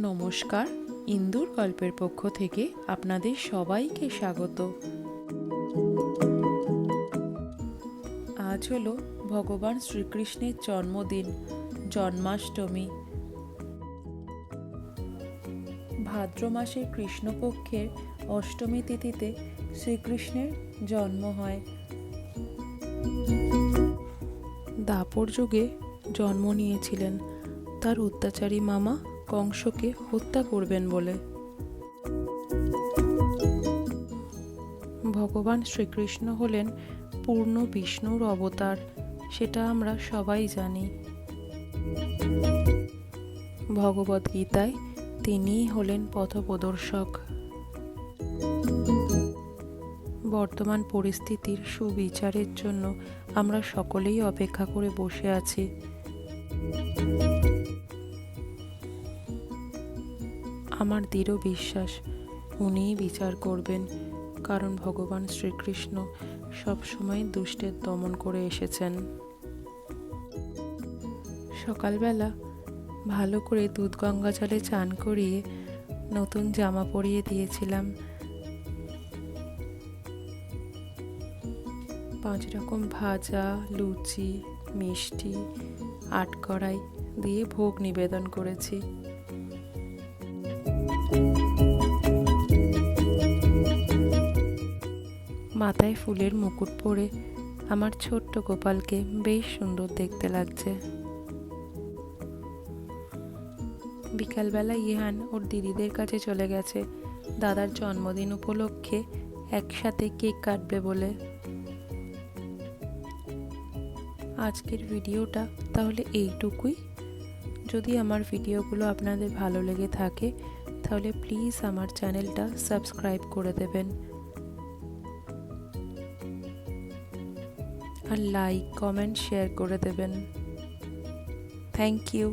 নমস্কার, ইন্দুর গল্পের পক্ষ থেকে আপনাদের সবাইকে স্বাগত। আজ হলো ভগবান শ্রীকৃষ্ণের জন্মদিন, জন্মাষ্টমী। ভাদ্র মাসের কৃষ্ণপক্ষের অষ্টমী তিথিতে শ্রীকৃষ্ণের জন্ম হয়। দাপর যুগে জন্ম নিয়েছিলেন তার অত্যাচারী মামা কংসকে হত্যা করবেন বলে। ভগবান শ্রীকৃষ্ণ হলেন পূর্ণ বিষ্ণুর অবতার, সেটা আমরা সবাই জানি। ভগবদ্গীতায় তিনিই হলেন পথপ্রদর্শক। বর্তমান পরিস্থিতির সুবিচারের জন্য আমরা সকলেই অপেক্ষা করে বসে আছি। আমার দৃঢ় বিশ্বাস উনিই বিচার করবেন, কারণ ভগবান শ্রীকৃষ্ণ সবসময় দুষ্টের দমন করে এসেছেন। সকালবেলা ভালো করে দুধ গঙ্গা জলে চান করিয়ে নতুন জামা পরিয়ে দিয়েছিলাম। 5 রকম ভাজা, লুচি, মিষ্টি, আটকড়াই দিয়ে ভোগ নিবেদন করেছি। মাথায় ফুলের মুকুট পরে আমার ছোট্ট গোপালকে বেশ সুন্দর দেখতে লাগছে। বিকালবেলা ইহান ওর দিদিদের কাছে চলে গেছে দাদার জন্মদিন উপলক্ষে একসাথে কেক কাটবে বলে। আজকের ভিডিওটা তাহলে এইটুকুই। যদি আমার ভিডিওগুলো আপনাদের ভালো লেগে থাকে তাহলে প্লিজ আমার চ্যানেলটা সাবস্ক্রাইব করে দেবেন, আর লাইক, কমেন্ট, শেয়ার করে দেবেন। Thank you.